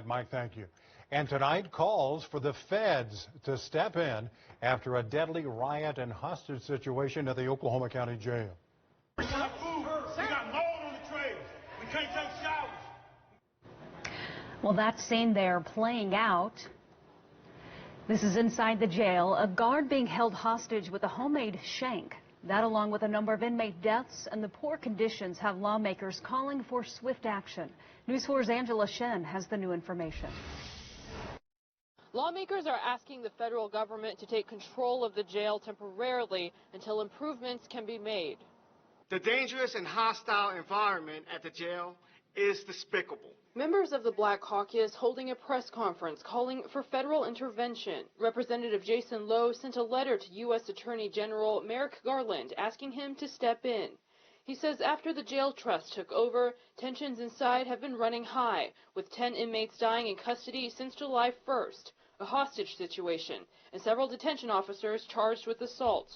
Mike, thank you. And tonight, calls for the feds to step in after a deadly riot and hostage situation at the Oklahoma County Jail. We got food. We got mold on the trays. We can't take showers. Well, that scene there playing out. This is inside the jail. A guard being held hostage with a homemade shank. That, along with a number of inmate deaths and the poor conditions, have lawmakers calling for swift action. News 4's Angela Shen has the new information. Lawmakers are asking the federal government to take control of the jail temporarily until improvements can be made. The dangerous and hostile environment at the jail is despicable. Members of the Black Caucus holding a press conference calling for federal intervention. Representative Jason Lowe sent a letter to U.S. Attorney General Merrick Garland asking him to step in. He says after the jail trust took over, tensions inside have been running high, with 10 inmates dying in custody since July 1st, a hostage situation, and several detention officers charged with assault.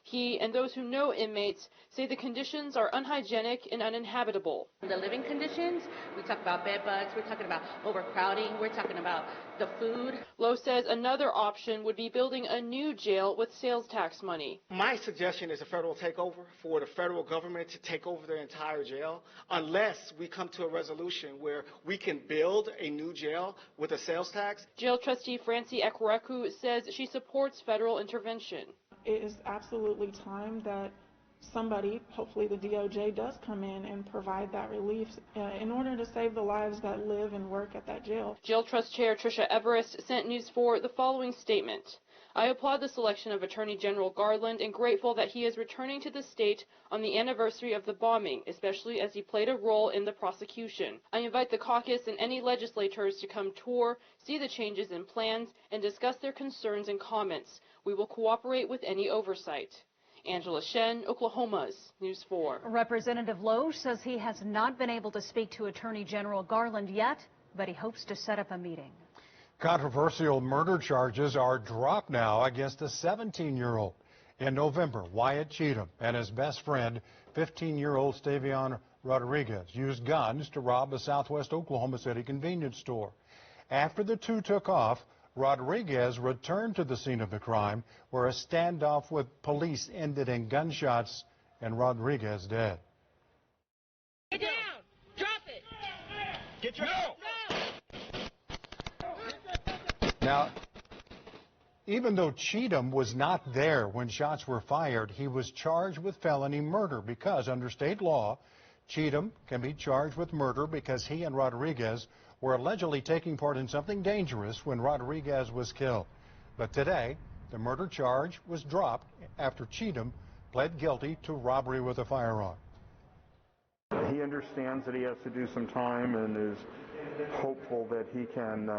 He and those who know inmates say the conditions are unhygienic and uninhabitable. The living conditions, we talk about bed bugs, we're talking about overcrowding, we're talking about the food. Lowe says another option would be building a new jail with sales tax money. My suggestion is a federal takeover, for the federal government to take over the entire jail, unless we come to a resolution where we can build a new jail with a sales tax. Jail trustee Francie Ekwereku says she supports federal intervention. It is absolutely time that somebody, hopefully the DOJ, does come in and provide that relief in order to save the lives that live and work at that jail. Jail Trust Chair Tricia Everest sent News 4 the following statement. I applaud the selection of Attorney General Garland and grateful that he is returning to the state on the anniversary of the bombing, especially as he played a role in the prosecution. I invite the caucus and any legislators to come tour, see the changes in plans, and discuss their concerns and comments. We will cooperate with any oversight. Angela Shen, Oklahoma's News 4. Representative Lowe says he has not been able to speak to Attorney General Garland yet, but he hopes to set up a meeting. Controversial murder charges are dropped now against a 17-year-old. In November, Wyatt Cheatham and his best friend, 15-year-old Stavion Rodriguez, used guns to rob a southwest Oklahoma City convenience store. After the two took off, Rodriguez returned to the scene of the crime, where a standoff with police ended in gunshots and Rodriguez dead. Get down! Drop it! Get your... Now, even though Cheatham was not there when shots were fired, he was charged with felony murder because under state law, Cheatham can be charged with murder because he and Rodriguez were allegedly taking part in something dangerous when Rodriguez was killed. But today, the murder charge was dropped after Cheatham pled guilty to robbery with a firearm. He understands that he has to do some time and is hopeful that he can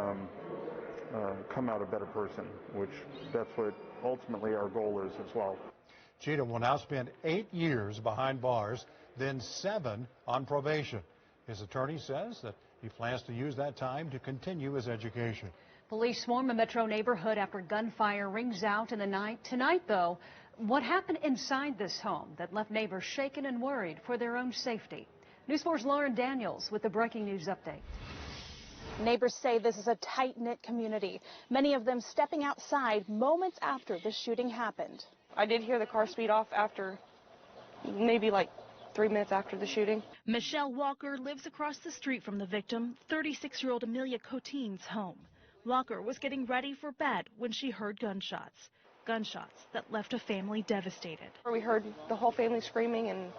come out a better person, which that's what ultimately our goal is as well. Cheatham will now spend 8 years behind bars, then 7 on probation. His attorney says that he plans to use that time to continue his education. Police swarm a metro neighborhood after gunfire rings out in the night. Tonight, though, what happened inside this home that left neighbors shaken and worried for their own safety? News 4's Lauren Daniels with the breaking news update. Neighbors say this is a tight-knit community, many of them stepping outside moments after the shooting happened. I did hear the car speed off after, maybe like 3 minutes after the shooting. Michelle Walker lives across the street from the victim, 36-year-old Amelia Coteen's home. Walker was getting ready for bed when she heard gunshots that left a family devastated. We heard the whole family screaming, and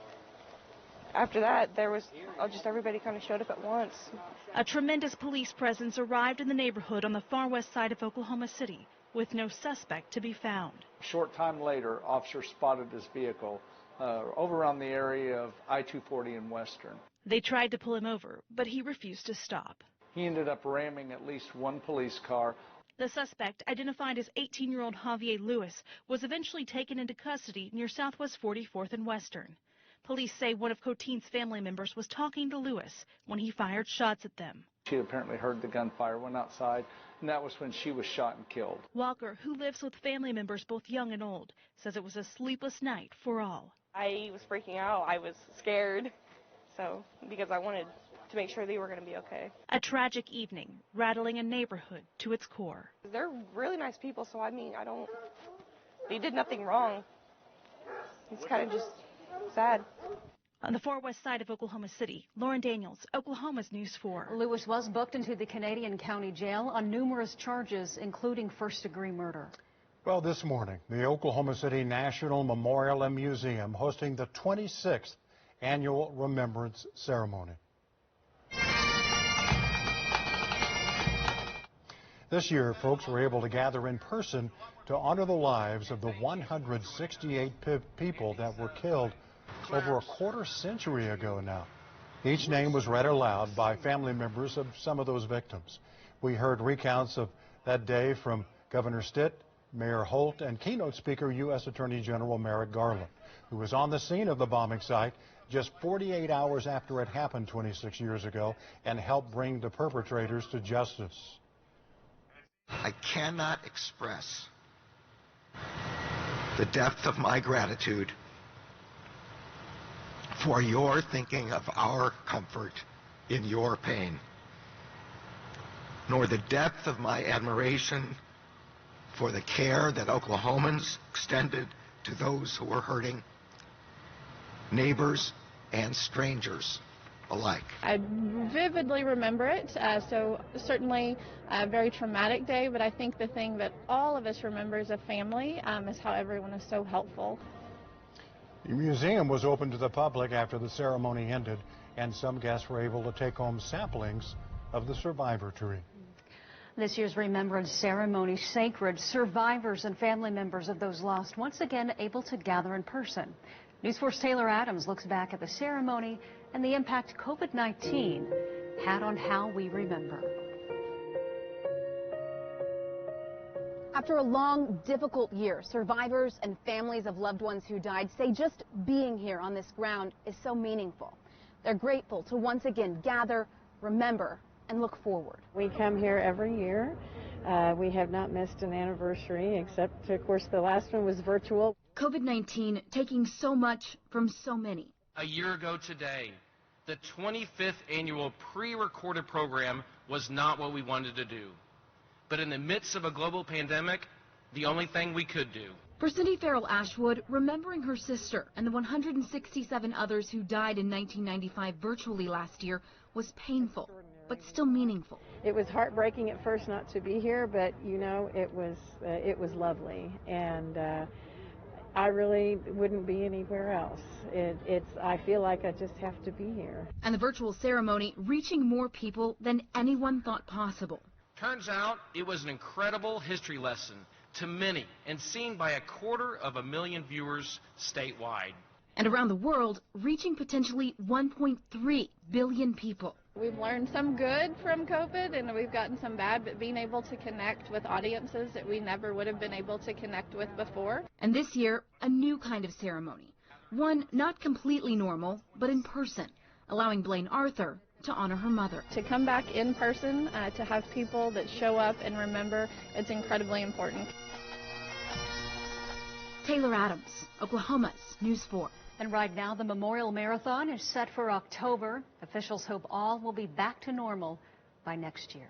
after that, there was just everybody kind of showed up at once. A tremendous police presence arrived in the neighborhood on the far west side of Oklahoma City, with no suspect to be found. A short time later, officers spotted his vehicle over around the area of I-240 in Western. They tried to pull him over, but he refused to stop. He ended up ramming at least one police car. The suspect, identified as 18-year-old Javier Lewis, was eventually taken into custody near Southwest 44th and Western. Police say one of Coteen's family members was talking to Lewis when he fired shots at them. She apparently heard the gunfire, went outside, and that was when she was shot and killed. Walker, who lives with family members both young and old, says it was a sleepless night for all. I was freaking out. I was scared, because I wanted to make sure they were going to be okay. A tragic evening, rattling a neighborhood to its core. They're really nice people, so I mean, they did nothing wrong. It's kind of just sad. On the far west side of Oklahoma City, Lauren Daniels, Oklahoma's News 4. Lewis was booked into the Canadian County Jail on numerous charges, including first-degree murder. Well, this morning, the Oklahoma City National Memorial and Museum hosting the 26th Annual Remembrance Ceremony. This year, folks were able to gather in person to honor the lives of the 168 people that were killed over a quarter century ago now. Each name was read aloud by family members of some of those victims. We heard recounts of that day from Governor Stitt, Mayor Holt, and keynote speaker U.S. Attorney General Merrick Garland, who was on the scene of the bombing site just 48 hours after it happened 26 years ago and helped bring the perpetrators to justice. I cannot express the depth of my gratitude for your thinking of our comfort in your pain, nor the depth of my admiration for the care that Oklahomans extended to those who were hurting, neighbors and strangers alike. I vividly remember it, so certainly a very traumatic day, but I think the thing that all of us remember as a family is how everyone is so helpful. The museum was open to the public after the ceremony ended, and some guests were able to take home samplings of the survivor tree. This year's Remembrance Ceremony, sacred. Survivors and family members of those lost once again able to gather in person. News 4's Taylor Adams looks back at the ceremony and the impact COVID-19 had on how we remember. After a long, difficult year, survivors and families of loved ones who died say just being here on this ground is so meaningful. They're grateful to once again gather, remember, and look forward. We come here every year. We have not missed an anniversary, except, of course, the last one was virtual. COVID-19 taking so much from so many. A year ago today, the 25th annual pre-recorded program was not what we wanted to do. But in the midst of a global pandemic, the only thing we could do. For Cindy Farrell Ashwood, remembering her sister and the 167 others who died in 1995 virtually last year was painful, but still meaningful. It was heartbreaking at first not to be here, but you know, it was lovely, and I really wouldn't be anywhere else. I feel like I just have to be here. And the virtual ceremony reaching more people than anyone thought possible. Turns out it was an incredible history lesson to many and seen by 250,000 viewers statewide. And around the world, reaching potentially 1.3 billion people. We've learned some good from COVID and we've gotten some bad, but being able to connect with audiences that we never would have been able to connect with before. And this year, a new kind of ceremony. One not completely normal, but in person, allowing Blaine Arthur to honor her mother. To come back in person, to have people that show up and remember, it's incredibly important. Taylor Adams, Oklahoma's News 4. And right now, the Memorial Marathon is set for October. Officials hope all will be back to normal by next year.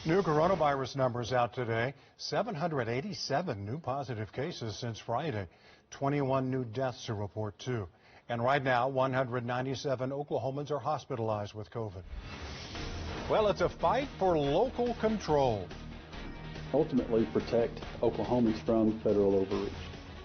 New coronavirus numbers out today. 787 new positive cases since Friday. 21 new deaths to report, too. And right now, 197 Oklahomans are hospitalized with COVID. Well, it's a fight for local control. Ultimately protect Oklahomans from federal overreach.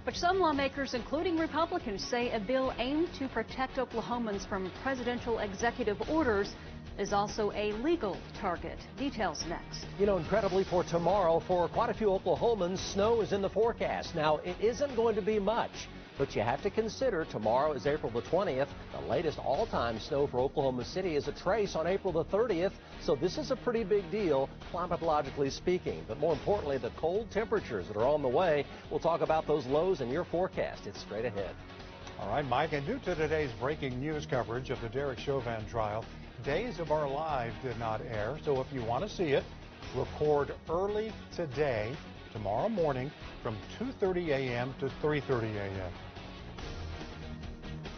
But some lawmakers, including Republicans, say a bill aimed to protect Oklahomans from presidential executive orders is also a legal target. Details next. You know, incredibly for tomorrow, for quite a few Oklahomans, snow is in the forecast. Now, it isn't going to be much, but you have to consider tomorrow is April the 20th. The latest all-time snow for Oklahoma City is a trace on April the 30th. So this is a pretty big deal, climatologically speaking. But more importantly, the cold temperatures that are on the way. We'll talk about those lows in your forecast. It's straight ahead. All right, Mike, and due to today's breaking news coverage of the Derek Chauvin trial, Days of Our Lives did not air. So if you want to see it, record early today, tomorrow morning, from 2:30 a.m. to 3:30 a.m.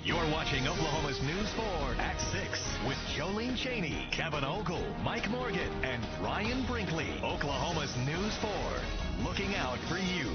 You're watching Oklahoma's News 4 at 6 with Jolene Cheney, Kevin Ogle, Mike Morgan, and Ryan Brinkley. Oklahoma's News 4, looking out for you.